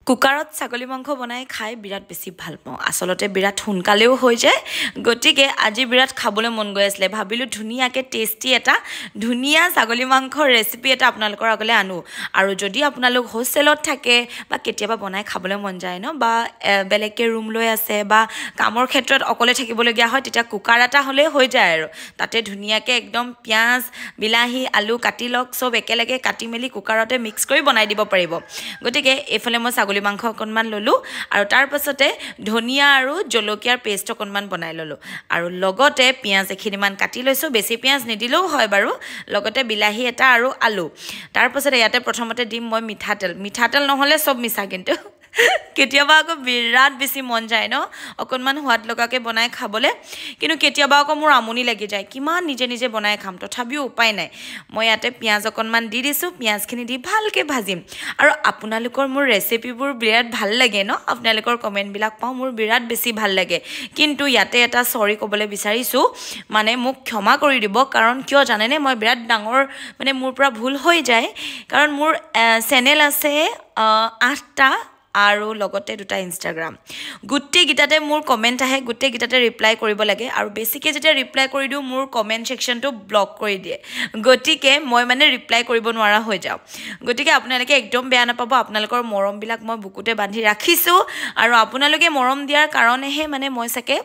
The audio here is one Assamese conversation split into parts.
কুকাৰত ছাগলী মাংস বনাই খাই বিৰাট বেছি ভাল পাওঁ আসলতে বিৰাট সোনকালেও হৈ যায় গতিকে আজি বিৰাট খাবলৈ মন গৈ আছিল ভাবিলো ধুনিয়াকে টেস্টি এটা ধুনিয়া ছাগলী মাংসৰ ৰেচিপি এটা আপোনালোকৰ আগলৈ আনো আৰু যদি আপোনালোক হোষ্টেলত থাকে বা কেতিয়াবা বনাই খাবলৈ মন যায় ন বা বেলেগকে ৰুম লৈ আছে বা কামৰ ক্ষেত্ৰত অকলে থাকিবলগীয়া হয় তেতিয়া কুকাৰ এটা হ'লে হৈ যায় আৰু তাতে ধুনিয়াকে একদম পিয়াজ বিলাহী আলু কাটি লওক সব একেলগে কাটি মেলি কুকাৰতে মিক্স কৰি বনাই দিব পাৰিব গতিকে এফালে মই ছাগলী মাংস অকণমান ললো আৰু তাৰ পাছতে ধনিয়া আৰু জলকীয়াৰ পেষ্ট অকণমান বনাই ললো আৰু লগতে পিয়াজ এখিনিমান কাটি লৈছো বেছি পিয়াজ নিদিলেও হয় বাৰু লগতে বিলাহী এটা আৰু আলু তাৰ পাছতে ইয়াতে প্ৰথমতে দিম মই মিঠাতেল নহলে সব মিছা কিন্তু কেতিয়াবা আকৌ বিৰাট বেছি মন যায় ন অকণমান সোৱাদ লগাকে বনাই খাবলৈ কিন্তু কেতিয়াবা আকৌ মোৰ আমনি লাগি যায় কিমান নিজে নিজে বনাই খাম তথাপিও উপায় নাই মই ইয়াতে পিয়াজ অকণমান দি দিছোঁ পিয়াজখিনি দি ভালকে ভাজিম আৰু আপোনালোকৰ মোৰ ৰেচিপিবোৰ বিৰাট ভাল লাগে ন আপোনালোকৰ কমেণ্টবিলাক পাওঁ মোৰ বিৰাট বেছি ভাল লাগে কিন্তু ইয়াতে এটা চৰি ক'বলৈ বিচাৰিছোঁ মানে মোক ক্ষমা কৰি দিব কাৰণ কিয় জানেনে মই বিৰাট ডাঙৰ মানে মোৰ পৰা ভুল হৈ যায় কাৰণ মোৰ চেনেল আছে 8টা আৰু লগতে দুটা ইনষ্টাগ্ৰাম গুটেই গিটাতে মোৰ কমেন্ট আহে গুটেই গিটাতে ৰিপ্লাই কৰিব লাগে আৰু বেছিকে যেতিয়া ৰিপ্লাই কৰি দিও মোৰ কমেন্ট সেকশনটো ব্লক কৰি দিয়ে গতিকে মই মানে ৰিপ্লাই কৰিব নোৱাৰা হৈ যাও গতিকে আপোনালোকে একদম বেয়া নাপাব আপোনালোকৰ মৰম বিলাক মই বুকুতে বান্ধি ৰাখিছো আৰু আপোনালোকে মৰম দিয়াৰ কাৰণেহে মানে মই সকে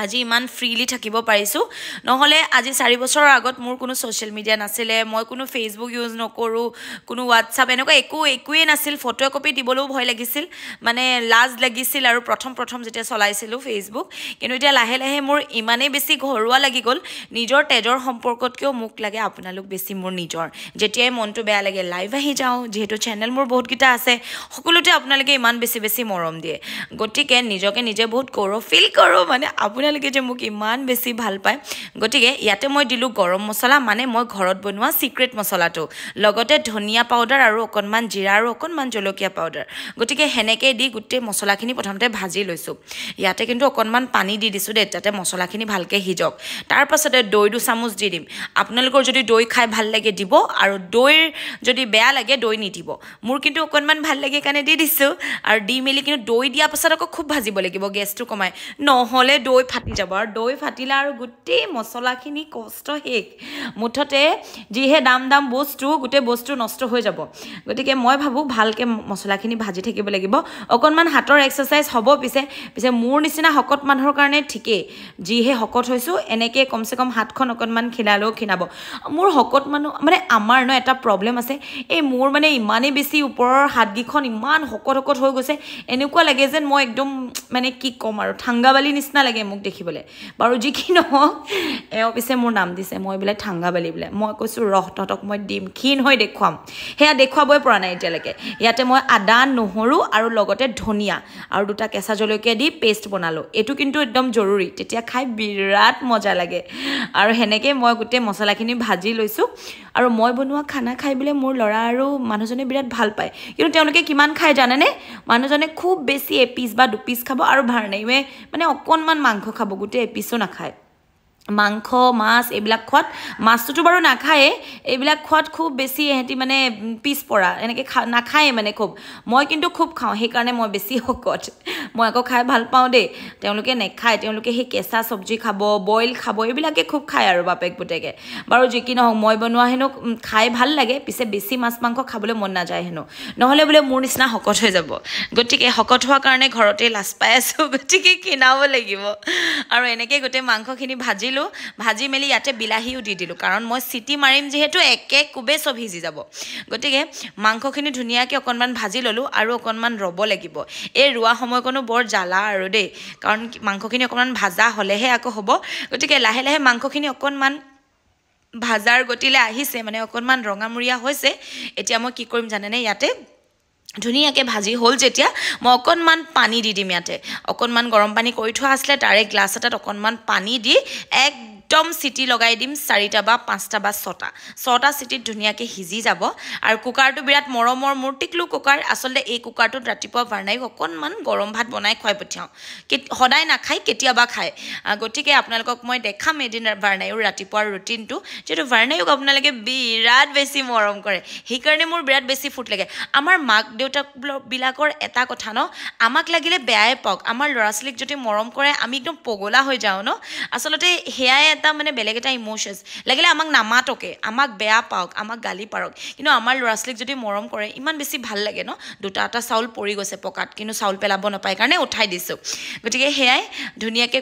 আজি ইমান ফ্ৰীলি থাকিব পাৰিছো নহলে আজি 4 বছৰৰ আগত মোৰ কোনো সোশ্যাল মিডিয়া নাছিলে মই কোনো ফেসবুক ইউজ নকৰো কোনো WhatsApp এনেকুৱা একোৱে নাছিল ফটো কপি দিবলৈও ভয় লাগিছিল মানে লাজ লাগিছিল আৰু প্ৰথম যেতিয়া চলাইছিলো ফেসবুক কিন্তু এতিয়া লাহে লাহে মোৰ ইমানেই বেছি ঘৰুৱা লাগি গল নিজৰ তেজৰ সম্পৰ্কতকেও মোক লাগে আপোনালোক বেছি মোৰ নিজৰ যেতিয়াই মনটো বেয়া লাগে লাইভ আহি যাও যেহেতু চেনেল মোৰ বহুত কিটা আছে সকলোতে আপোনালোকে ইমান বেছি মৰম দিয়ে গতিকে নিজকে নিজে বহুত গৌৰৱ ফিল কৰো মানে আপোনালোকে যে মোক ইমান বেছি ভাল পায় গতিকে ইয়াতে মই দিলো গৰম মছলা মানে মই ঘৰত বনোৱা সিক্ৰেট মছলাটো লগতে ধনিয়া পাউডাৰ আৰু অকণমান জিৰা আৰু অকণমান জলকীয়া পাউডাৰ গতিকে হেনেকে দি গুটেই মছলাখিনি প্ৰথমতে ভাজি লৈছো ইয়াতে কিন্তু অকণমান পানী দি দিছো দে যাতে মছলাখিনি ভালকে হিজক তাৰ পাছতে দৈ 2 চামুচ দি দিম আপোনালোকৰ যদি দৈ খাই ভাল লাগে দিব আৰু দৈৰ যদি বেয়া লাগে দৈ নিদিব মোৰ কিন্তু অকণমান ভাল লাগে কাৰণে দি দিছো আৰু দি মেলি কিন্তু দৈ দিয়া পাছত আকৌ খুব ভাজিব লাগিব গেছটো কমাই নহলে দৈ ফাটি যাব আৰু দৈ ফাটিলা আৰু গুটেই মছলাখিনি কষ্ট হেক মুঠতে যিহে দাম বস্তু গুটেই বস্তু নষ্ট হৈ যাব গতিকে মই ভাবো ভালকে মছলাখিনি ভাজি থাকিব লাগিব অকণমান হাতৰ এক্সাৰসাইজ হ'ব পিছে মোৰ নিচিনা হকত মানুহৰ কাৰণে ঠিকে যিহে হকত হৈছো এনেকে কমসে কম হাতখন অকণমান খিনালেও খিনাব মোৰ হকত মানুহ মানে আমাৰ ন এটা প্ৰবলেম আছে এই মোৰ মানে ইমানেই বেছি ওপৰৰ হাতগিখন ইমান হকত হৈ গৈছে এনেকুৱা লাগে যেন মই একদম মানে কি কম আৰু ঠাংগাবালি নিচিনা লাগে মোক দেখিবলৈ বাৰু যি কি নহওক এও পিছে মোৰ নাম দিছে মই বিলে ঠাংগাবালি বিলে মই কৈছো ৰহতক মই দিম ক্ষীণ হৈ দেখুৱাম হেয়া দেখুৱাবই পৰা নাই এতিয়ালৈকে ইয়াতে মই আদা নহৰু আৰু লগতে ধনিয়া আৰু দুটা কেঁচা জলকীয়া দি পেষ্ট বনালো এটো কিন্তু একদম জৰুৰী তেতিয়া খাই বিৰাট মজা লাগে আৰু হেনেকে মই গুটেই মছলাখিনি ভাজি লৈছো আৰু মই বনোৱা খানা খাই বিলে মোৰ লৰা আৰু মানুহজনে বিৰাট ভাল পায় কিন্তু তেওঁলোকে কিমান খাই জানেনে মানুহজনে খুব বেছি এপিস বা দুপিস খাব আৰু ভাৰ নাই মানে অকণমান মাংস খাব গুটেই এপিসো নাখায় মাংস মাছ এইবিলাক খোৱাত মাছটো বাৰু নাখায়ে এইবিলাক খোৱাত খুব বেছি এহেতি মানে পিছ পৰা এনেকে নাখায়ে মানে খুব মই কিন্তু খুব খাওঁ সেই কাৰণে মই বেছি হকত মই আকৌ খাই ভাল পাওঁ দে তেওঁলোকে নেখায় তেওঁলোকে সেই কেঁচা সবজি খাব বইল খাব এইবিলাকে খুব খায় আৰু বাপেক পুতেকে বাৰু যি কি নহওক মই বনোৱা হেনো খাই ভাল লাগে পিছে বেছি মাছ মাংস খাবলৈ মন নাযায় হেনো নহলে বোলে মোৰ নিচিনা হকত হৈ যাব গতিকে হকত হোৱাৰ কাৰণে ঘৰতে লাজ পাই আছো গতিকে কিনাব লাগিব আৰু এনেকে গোটেই মাংসখিনি ভাজি মেলি ইয়াতে বিলাহীও দি দিলো কাৰণ মই সিটি মাৰিম যেহেতু একে কুবে সব ভিজি যাব গতিকে মাংসখিনি ধুনিয়াকে অকণমান ভাজি ললো আৰু অকণমান ৰব লাগিব এই ৰুৱা সময়কনো বৰ জ্বালা আৰু দেই কাৰণ মাংসখিনি অকণমান ভাজা হলেহে আকৌ হ'ব গতিকে লাহে লাহে মাংসখিনি অকণমান ভাজাৰ গতিলে আহিছে মানে অকণমান ৰঙামুৰিয়া হৈছে এতিয়া মই কি কৰিম জানেনে ইয়াতে ধুনিয়াকে ভাজি হল যেতিয়া মই অকণমান পানী দি দিম ইয়াতে অকণমান গৰম পানী কৰি থোৱা আছিল তাৰে গ্লাছ এটাত অকণমান পানী দি একদম চিটি লগাই দিম 4টা বা 5টা বা 6টা চিটিত ধুনীয়াকৈ সিজি যাব আৰু কুকাৰটো বিৰাট মৰমৰ মোৰ টিকলু কুকাৰ আচলতে এই কুকাৰটোত ৰাতিপুৱা ভাৰ্ণাইক অকণমান গৰম ভাত বনাই খুৱাই পঠিয়াওঁ সদায় নাখায় কেতিয়াবা খায় গতিকে আপোনালোকক মই দেখাম এদিন ভাৰ্ণাইৰ ৰাতিপুৱাৰ ৰুটিনটো যিহেতু ভাৰ্ণাইক আপোনালোকে বিৰাট বেছি মৰম কৰে সেইকাৰণে মোৰ বিৰাট বেছি ফুট লাগে আমাৰ মাক দেউতাকবিলাকৰ এটা কথা ন আমাক লাগিলে বেয়াই পাওক আমাৰ ল'ৰা ছোৱালীক যদি মৰম কৰে আমি একদম পগলা হৈ যাওঁ ন আচলতে সেয়াই এটা মানে বেলেগ এটা ইম'শ্যনছ লাগিলে আমাক নামাতকে আমাক বেয়া পাওক আমাক গালি পাৰক কিন্তু আমাৰ ল'ৰা ছোৱালীক যদি মৰম কৰে ইমান বেছি ভাল লাগে ন দুটা এটা চাউল পৰি গৈছে পকাত কিন্তু চাউল পেলাব নাপায় কাৰণে উঠাই দিছোঁ গতিকে সেয়াই ধুনীয়াকৈ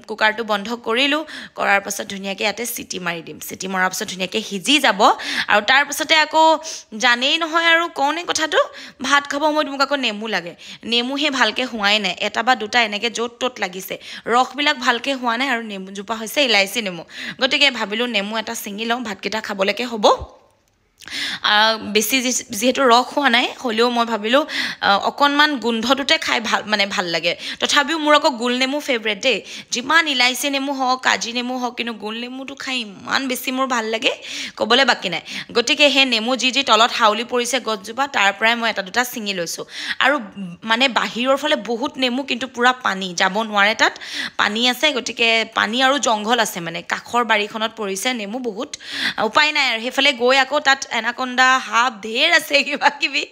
কুকাৰটো বন্ধ কৰিলোঁ কৰাৰ পাছত ধুনীয়াকৈ ইয়াতে চিটি মাৰি দিম চিটি মৰাৰ পাছত ধুনীয়াকৈ সিজি যাব আৰু তাৰ পাছতে আকৌ জানেই নহয় আৰু কওঁনে কথাটো ভাত খাব সময়ত মোক আকৌ নেমু লাগে নেমুহে ভালকৈ হোৱাই নাই এটা বা দুটা এনেকৈ য'ত ত'ত লাগিছে ৰসবিলাক ভালকৈ হোৱা নাই আৰু নেমুজোপা হৈছে ইলাইচি নেমু গতিকে ভাবিলোঁ নেমু এটা ছিঙি লওঁ ভাতকেইটা খাবলৈকে হ'ব বেছি যেহেতু ৰস হোৱা নাই হ'লেও মই ভাবিলোঁ অকণমান গোন্ধটোতে খাই ভাল লাগে তথাপিও মোৰ আকৌ গোল নেমু ফেভৰেট দেই যিমান ইলাইচি নেমু হওক কাজি নেমু হওক কিন্তু গোল নেমুটো খাই ইমান বেছি মোৰ ভাল লাগে ক'বলৈ বাকী নাই গতিকে সেই নেমু যি তলত হাউলি পৰিছে গছজোপা তাৰ পৰাই মই এটা দুটা ছিঙি লৈছোঁ আৰু মানে বাহিৰৰ ফালে বহুত নেমু কিন্তু পূৰা পানী যাব নোৱাৰে তাত পানী আছে গতিকে পানী আৰু জংঘল আছে মানে কাষৰ বাৰীখনত পৰিছে নেমু বহুত উপায় নাই আৰু সেইফালে গৈ আকৌ তাত এনাকন্দা সাপ ঢেৰ আছে কিবা কিবি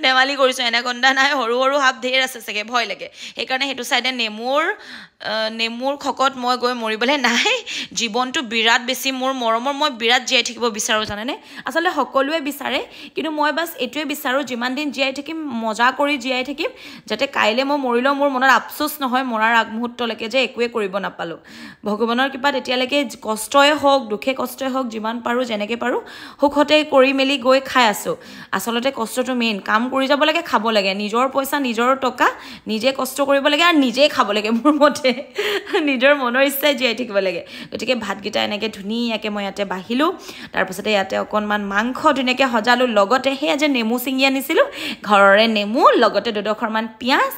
ধেমালি কৰিছোঁ এনাকন্দা নাই সৰু সৰু সাপ ঢেৰ আছে চাগে ভয় লাগে সেইকাৰণে সেইটো চাইডে নেমুৰ খকত মই গৈ মৰিবলৈ নাই জীৱনটো বিৰাট বেছি মোৰ মৰমৰ মই বিৰাট জীয়াই থাকিব বিচাৰোঁ জানেনে আচলতে সকলোৱে বিচাৰে কিন্তু মই বাছ এইটোৱে বিচাৰোঁ যিমান দিন জীয়াই থাকিম মজা কৰি জীয়াই থাকিম যাতে কাইলৈ মই মৰিলেও মোৰ মনত আফচোচ নহয় মৰাৰ আগমুহূৰ্তলৈকে যে একোৱে কৰিব নাপালোঁ ভগৱানৰ কৃপাত এতিয়ালৈকে কষ্টই হওক দুখে কষ্টই হওক যিমান পাৰোঁ যেনেকৈ পাৰোঁ সুখতে কৰি মেলি গৈ খাই আছোঁ আচলতে কষ্টটো মেইন কাম কৰি যাব লাগে খাব লাগে নিজৰ পইচা নিজৰ টকা নিজে কষ্ট কৰিব লাগে আৰু নিজেই খাব লাগে মোৰ মতে নিজৰ মনৰ ইচ্ছাই জীয়াই থাকিব লাগে গতিকে ভাতকেইটা এনেকৈ ধুনীয়াকৈ মই ইয়াতে বাঢ়িলোঁ তাৰপিছতে ইয়াতে অকণমান মাংস ধুনীয়াকৈ সজালোঁ লগতে সেয়া যে নেমু ছিঙি আনিছিলোঁ ঘৰৰে নেমু লগতে দুডোখৰমান পিঁয়াজ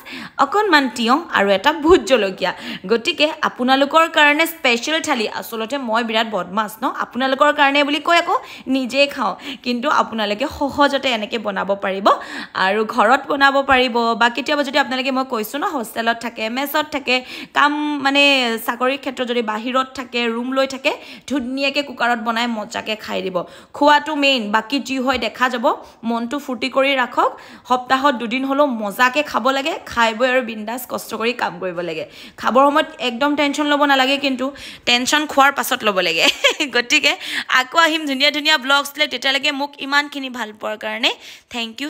অকণমান তিয়ঁহ আৰু এটা ভোট জলকীয়া গতিকে আপোনালোকৰ কাৰণে স্পেচিয়েল থালি আচলতে মই বিৰাট বদমাছ ন আপোনালোকৰ কাৰণে বুলি কৈ আকৌ নিজে খাওঁ কিন্তু আপোনালোকে সহজতে এনেকৈ বনাব পাৰিব আৰু ঘৰত বনাব পাৰিব বা কেতিয়াবা যদি আপোনালোকে মই কৈছোঁ ন হোষ্টেলত থাকে মেছত থাকে কাম মানে চাকৰিৰ ক্ষেত্ৰত যদি বাহিৰত থাকে ৰুম লৈ থাকে ধুনীয়াকৈ কুকাৰত বনাই মজাকৈ খাই দিব খোৱাটো মেইন বাকী যি হয় দেখা যাব মনটো ফূৰ্তি কৰি ৰাখক সপ্তাহত 2 দিন হ'লেও মজাকৈ খাব লাগে খাই বৈ আৰু বিন্দাছ কষ্ট কৰি কাম কৰিব লাগে খাবৰ সময়ত একদম টেনশ্যন ল'ব নালাগে কিন্তু টেনশ্যন খোৱাৰ পাছত ল'ব লাগে গতিকে আকৌ আহিম ধুনীয়া ধুনীয়া ব্লগছ লৈ তেতিয়ালৈকে মোক ইমানখিনি ভাল পোৱাৰ কাৰণে থেংক ইউ